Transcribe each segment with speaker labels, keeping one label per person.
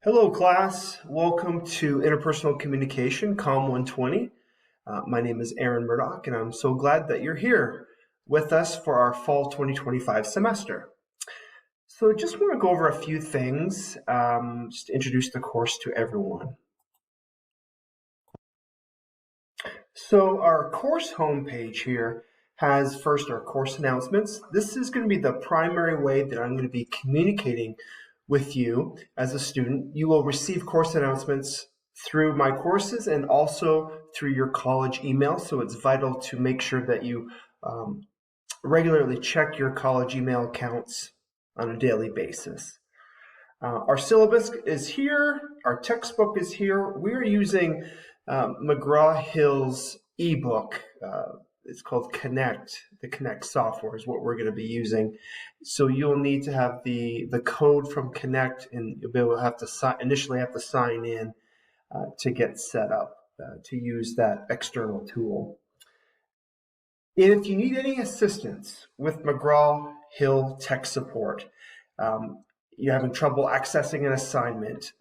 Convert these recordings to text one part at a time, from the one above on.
Speaker 1: Hello, class. Welcome to Interpersonal Communication, COM 120. My name is Aaron Murdoch, and I'm so glad that you're here with us for our fall 2025 semester. So just want to go over a few things, just to introduce the course to everyone. So our course homepage here has first our course announcements. This is going to be the primary way that I'm going to be communicating with you as a student. You will receive course announcements through my courses and also through your college email. So it's vital to make sure that you regularly check your college email accounts on a daily basis. Our syllabus is here. Our textbook is here. We're using McGraw-Hill's ebook. It's called Connect. The Connect software is what we're going to be using. So you'll need to have the code from Connect, and you'll be able to have to initially have to sign in to get set up to use that external tool. And if you need any assistance with McGraw-Hill tech support, you're having trouble accessing an assignment,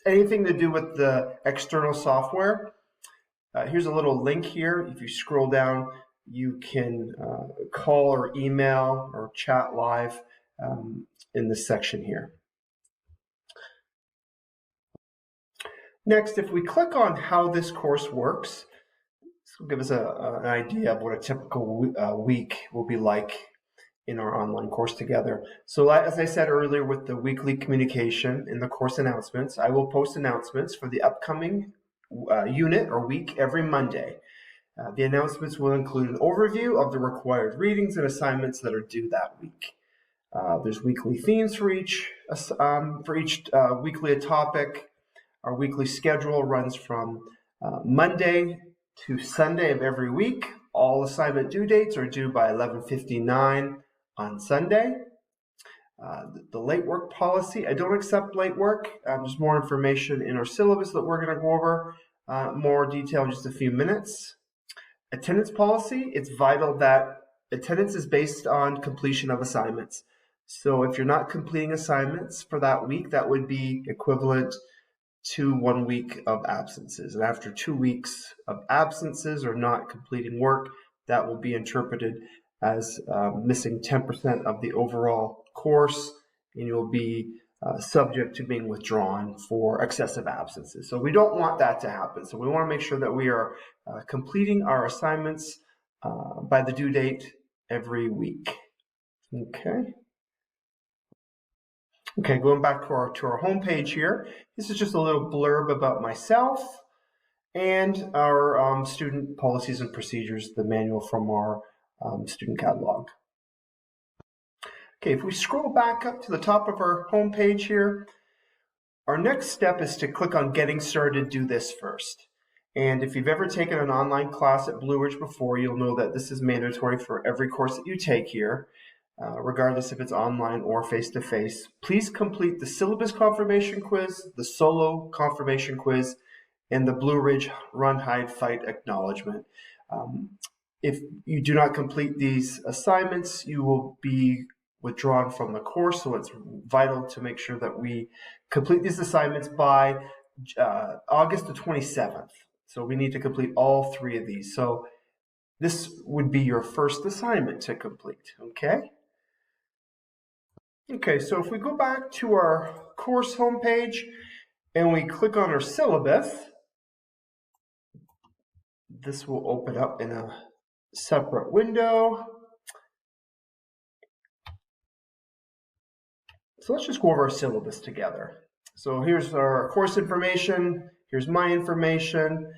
Speaker 1: anything to do with the external software, here's a little link here. If you scroll down, you can call or email or chat live in this section here. Next, if we click on how this course works, this will give us an idea of what a typical week will be like in our online course together. So as I said earlier with the weekly communication in the course announcements, I will post announcements for the upcoming unit or week every Monday. The announcements will include an overview of the required readings and assignments that are due that week. There's weekly themes for each weekly topic. Our weekly schedule runs from Monday to Sunday of every week. All assignment due dates are due by 11:59 on Sunday. The late work policy, I don't accept late work. There's more information in our syllabus that we're going to go over more detail in just a few minutes. Attendance policy, it's vital that attendance is based on completion of assignments. So if you're not completing assignments for that week, that would be equivalent to 1 week of absences. And after 2 weeks of absences or not completing work, that will be interpreted as missing 10% of the overall course, and you'll be subject to being withdrawn for excessive absences. So we don't want that to happen. So we want to make sure that we are completing our assignments by the due date every week. Okay, going back to our homepage here. This is just a little blurb about myself and our student policies and procedures, the manual from our student catalog. Okay, if we scroll back up to the top of our homepage here, our next step is to click on Getting Started, do this first. And if you've ever taken an online class at Blue Ridge before, you'll know that this is mandatory for every course that you take here, regardless if it's online or face-to-face. Please complete the syllabus confirmation quiz, the solo confirmation quiz, and the Blue Ridge Run, Hide, Fight acknowledgement. If you do not complete these assignments, you will be withdrawn from the course, so it's vital to make sure that we complete these assignments by August the 27th. So we need to complete all 3 of these. So this would be your first assignment to complete, okay? Okay, so if we go back to our course homepage and we click on our syllabus, this will open up in a separate window. So let's just go over our syllabus together. So here's our course information. Here's my information.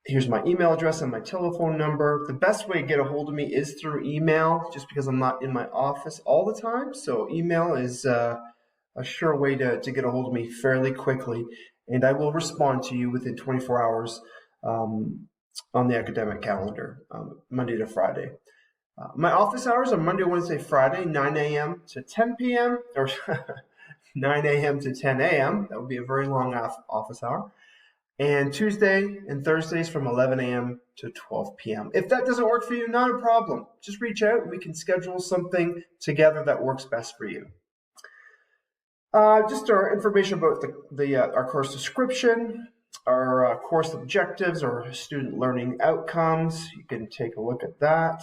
Speaker 1: Here's my email address and my telephone number. The best way to get a hold of me is through email, just because I'm not in my office all the time. So email is a sure way to get a hold of me fairly quickly. And I will respond to you within 24 hours on the academic calendar, Monday to Friday. My office hours are Monday, Wednesday, Friday, 9 a.m. to 10 p.m. or 9 a.m. to 10 a.m. That would be a very long office hour. And Tuesday and Thursdays from 11 a.m. to 12 p.m. If that doesn't work for you, not a problem. Just reach out and we can schedule something together that works best for you. Just our information about our course description, our course objectives, our student learning outcomes. You can take a look at that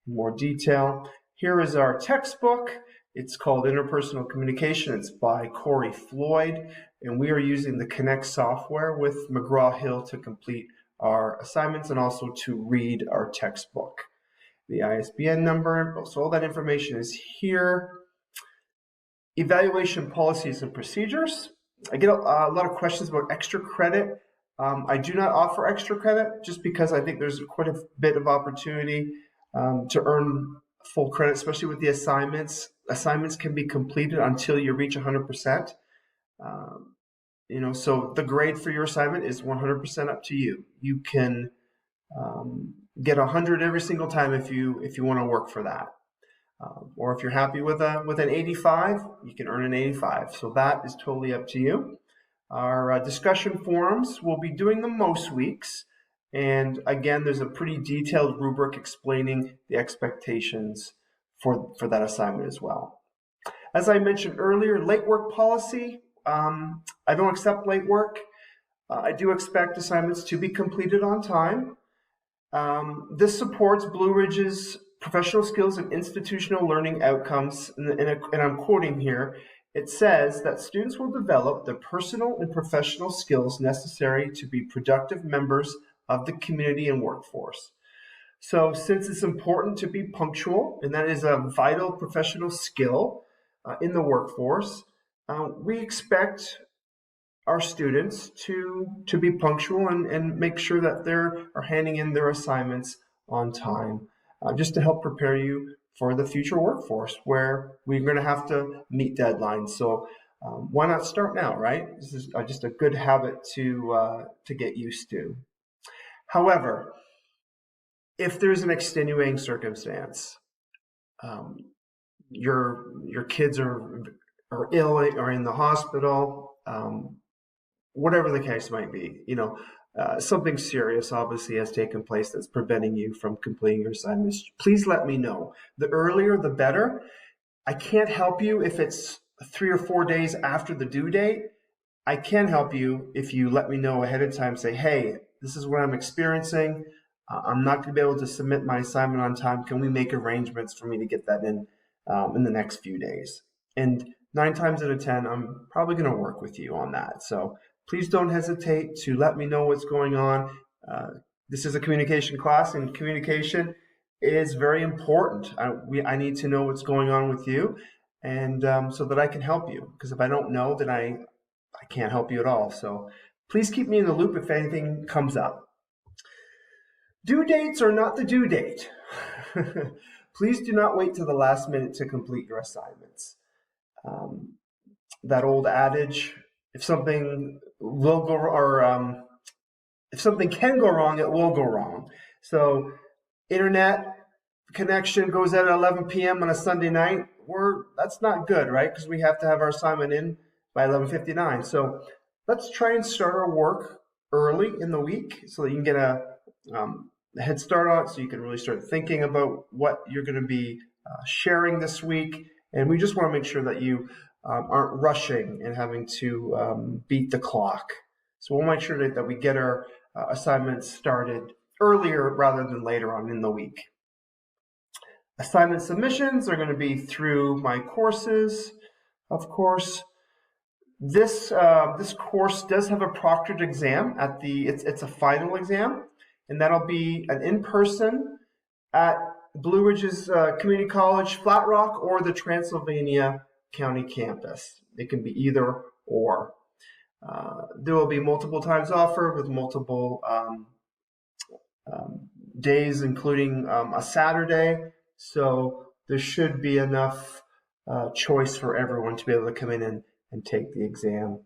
Speaker 1: in more detail. Here is our textbook. It's called Interpersonal Communication. It's by Corey Floyd, and we are using the Connect software with McGraw-Hill to complete our assignments and also to read our textbook. The ISBN number, so all that information is here. Evaluation policies and procedures. I get a lot of questions about extra credit. I do not offer extra credit just because I think there's quite a bit of opportunity to earn full credit, especially with the assignments. Assignments can be completed until you reach 100%. So the grade for your assignment is 100% up to you. You can get 100 every single time if you want to work for that. Or if you're happy with an 85, you can earn an 85. So that is totally up to you. Our discussion forums, we'll be doing them most weeks. And again, there's a pretty detailed rubric explaining the expectations for that assignment as well. As I mentioned earlier, late work policy. I don't accept late work. I do expect assignments to be completed on time. This supports Blue Ridge's professional skills and institutional learning outcomes, and I'm quoting here. It says that students will develop the personal and professional skills necessary to be productive members of the community and workforce. So since it's important to be punctual, and that is a vital professional skill in the workforce, we expect our students to be punctual and make sure that they are handing in their assignments on time, just to help prepare you for the future workforce where we're going to have to meet deadlines. So why not start now, right? This is just a good habit to get used to. However, if there's an extenuating circumstance, your kids are ill or in the hospital, whatever the case might be, something serious obviously has taken place that's preventing you from completing your assignments, please let me know. The earlier, the better. I can't help you if it's 3 or 4 days after the due date. I can help you if you let me know ahead of time, say, hey, this is what I'm experiencing. I'm not going to be able to submit my assignment on time. Can we make arrangements for me to get that in the next few days? And 9 times out of 10, I'm probably going to work with you on that. So please don't hesitate to let me know what's going on. This is a communication class, and communication is very important. I need to know what's going on with you, and so that I can help you. Because if I don't know, then I can't help you at all. So please keep me in the loop if anything comes up. Due dates are not the due date. Please do not wait till the last minute to complete your assignments. That old adage, if something will go, or if something can go wrong, it will go wrong. So internet connection goes out at 11 p.m. on a Sunday night. That's not good, right? Because we have to have our assignment in by 11:59. So let's try and start our work early in the week so that you can get a head start on it, so you can really start thinking about what you're going to be sharing this week. And we just want to make sure that you aren't rushing and having to beat the clock. So we'll make sure that we get our assignments started earlier rather than later on in the week. Assignment submissions are going to be through my courses, of course. This course does have a proctored exam at it's a final exam, and that'll be an in-person at Blue Ridge's Community College, Flat Rock, or the Transylvania County campus. It can be either or. There will be multiple times offered with multiple days, including a Saturday. So there should be enough choice for everyone to be able to come in and take the exam.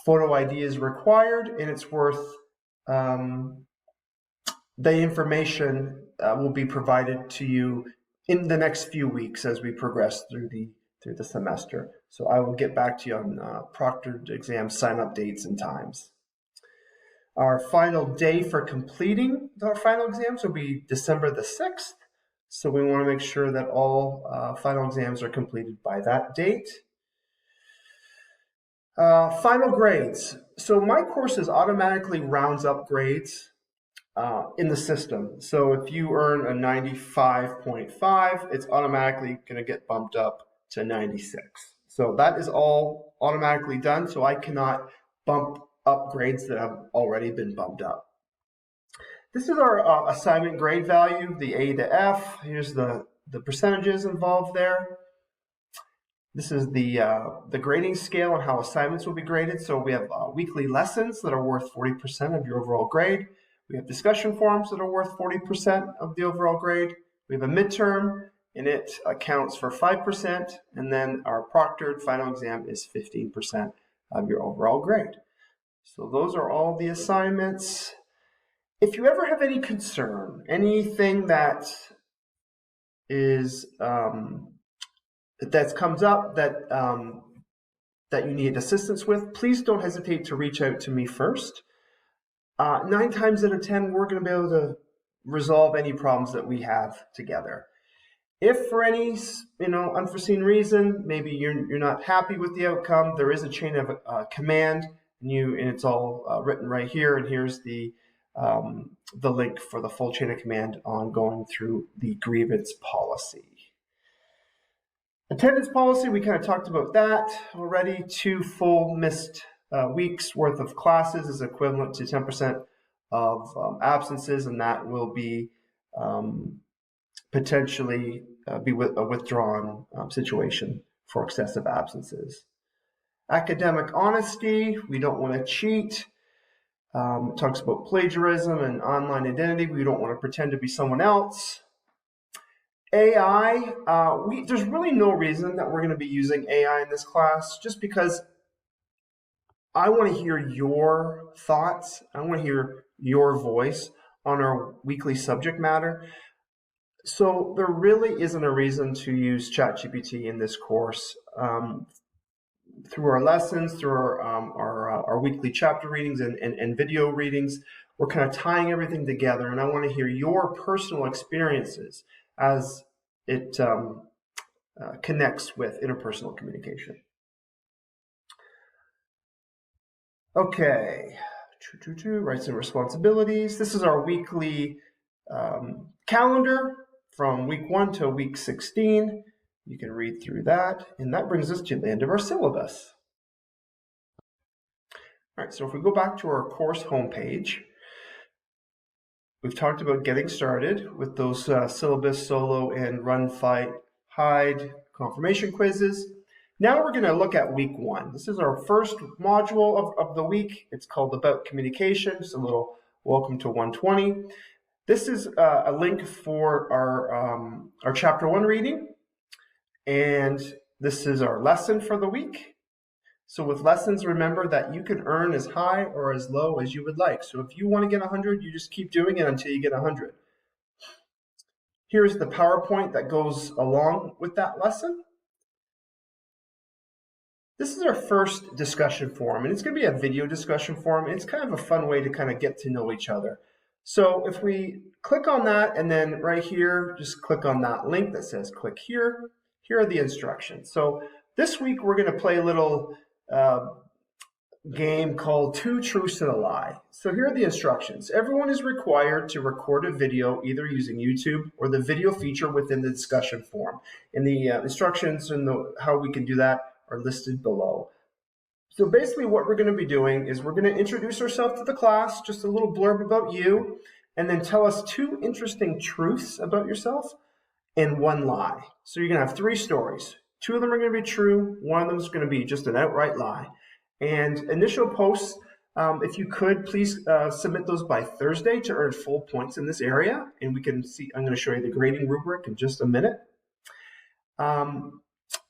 Speaker 1: Photo ID is required, and it's worth the information will be provided to you in the next few weeks as we progress through the semester. So I will get back to you on proctored exam sign-up dates and times. Our final day for completing our final exams will be December the 6th. So we want to make sure that all final exams are completed by that date. Final grades. So my courses automatically rounds up grades in the system. So if you earn a 95.5, it's automatically going to get bumped up to 96. So that is all automatically done. So I cannot bump up grades that have already been bumped up. This is our assignment grade value, the A to F. Here's the percentages involved there. This is the grading scale and how assignments will be graded. So we have weekly lessons that are worth 40% of your overall grade. We have discussion forums that are worth 40% of the overall grade. We have a midterm, and it accounts for 5%. And then our proctored final exam is 15% of your overall grade. So those are all the assignments. If you ever have any concern, anything that is that comes up that that you need assistance with, please don't hesitate to reach out to me first. 9 times out of 10, we're going to be able to resolve any problems that we have together. If for any unforeseen reason, maybe you're not happy with the outcome, there is a chain of command, and it's all written right here. And here's the link for the full chain of command on going through the grievance policy. Attendance policy, we kind of talked about that already. 2 full missed weeks worth of classes is equivalent to 10% of absences, and that will be potentially be a withdrawn situation for excessive absences. Academic honesty, we don't want to cheat. It talks about plagiarism and online identity. We don't want to pretend to be someone else. AI, there's really no reason that we're going to be using AI in this class, just because I want to hear your thoughts. I want to hear your voice on our weekly subject matter. So there really isn't a reason to use ChatGPT in this course. Through our lessons, through our weekly chapter readings and video readings, we're kind of tying everything together, and I want to hear your personal experiences as it connects with interpersonal communication. Okay, rights and responsibilities. This is our weekly calendar from week 1 to week 16. You can read through that, and that brings us to the end of our syllabus. All right, so if we go back to our course homepage, we've talked about getting started with those syllabus, solo, and run, fight, hide confirmation quizzes. Now we're going to look at week 1. This is our first module of the week. It's called About Communication. Just a little welcome to 120. This is a link for our chapter 1 reading. And this is our lesson for the week. So with lessons, remember that you can earn as high or as low as you would like. So if you want to get 100, you just keep doing it until you get 100. Here's the PowerPoint that goes along with that lesson. This is our first discussion forum, and it's going to be a video discussion forum. And it's kind of a fun way to kind of get to know each other. So if we click on that, and then right here, just click on that link that says click here. Here are the instructions. So this week we're going to play a little game called 2 Truths and a Lie. So here are the instructions. Everyone is required to record a video either using YouTube or the video feature within the discussion forum. And the instructions and how we can do that are listed below. So basically what we're going to be doing is we're going to introduce ourselves to the class, just a little blurb about you, and then tell us 2 interesting truths about yourself and 1 lie. So you're going to have 3 stories. 2 of them are going to be true. 1 of them is going to be just an outright lie. And initial posts, if you could, please submit those by Thursday to earn full points in this area. And we can see, I'm going to show you the grading rubric in just a minute.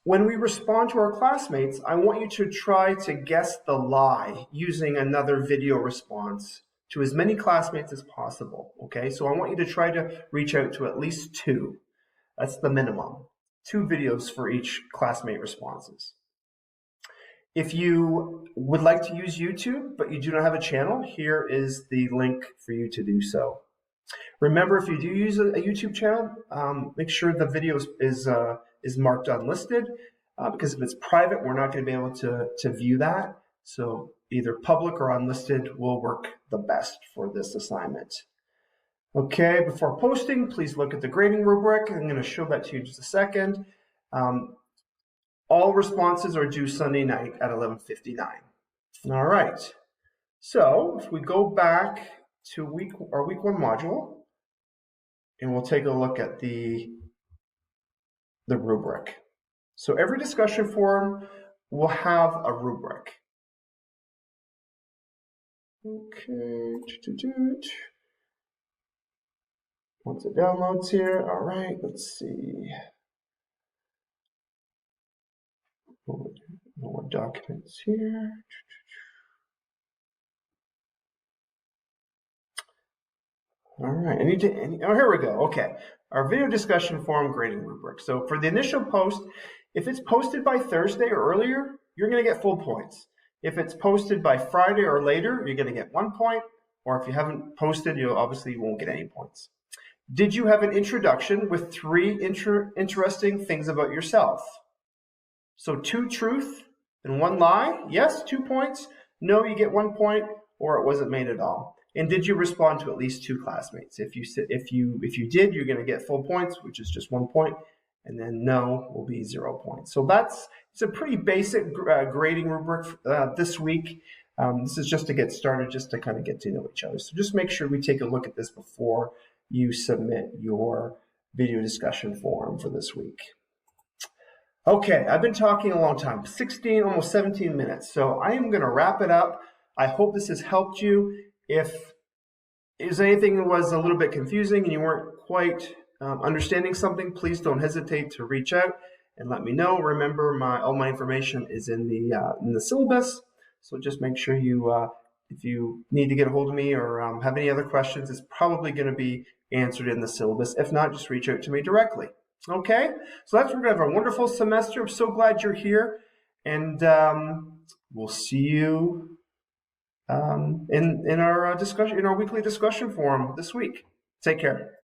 Speaker 1: When we respond to our classmates, I want you to try to guess the lie using another video response to as many classmates as possible. Okay, so I want you to try to reach out to at least 2. That's the minimum. 2 videos for each classmate responses. If you would like to use YouTube, but you do not have a channel, here is the link for you to do so. Remember, if you do use a YouTube channel, make sure the video is marked unlisted. because if it's private, we're not going to be able to view that. So either public or unlisted will work the best for this assignment. Okay, before posting, please look at the grading rubric. I'm going to show that to you in just a second. All responses are due Sunday night at 11:59. All right. So if we go back to our week 1 module, and we'll take a look at the rubric. So every discussion forum will have a rubric. Okay. Once it downloads here, all right, let's see. More documents here. All right, oh, here we go. Okay, our video discussion forum grading rubric. So for the initial post, if it's posted by Thursday or earlier, you're going to get full points. If it's posted by Friday or later, you're going to get 1 point. Or if you haven't posted, you obviously won't get any points. Did you have an introduction with 3 interesting things about yourself? So 2 truth and 1 lie. Yes, 2 points. No, you get 1 point, or it wasn't made at all. And did you respond to at least 2 classmates? If you did, you're going to get full points, which is just 1 point, and then no will be 0 points. So it's a pretty basic grading rubric this week. This is just to get started, just to kind of get to know each other. So just make sure we take a look at this before you submit your video discussion forum for this week. Okay, I've been talking a long time, 16, almost 17 minutes. So I am going to wrap it up. I hope this has helped you. If anything that was a little bit confusing and you weren't quite understanding something, please don't hesitate to reach out and let me know. Remember, all my information is in the syllabus. So just make sure if you need to get a hold of me or have any other questions, it's probably going to be answered in the syllabus. If not, just reach out to me directly. Okay, so we're going to have a wonderful semester. I'm so glad you're here, and we'll see you in our weekly discussion forum this week. Take care.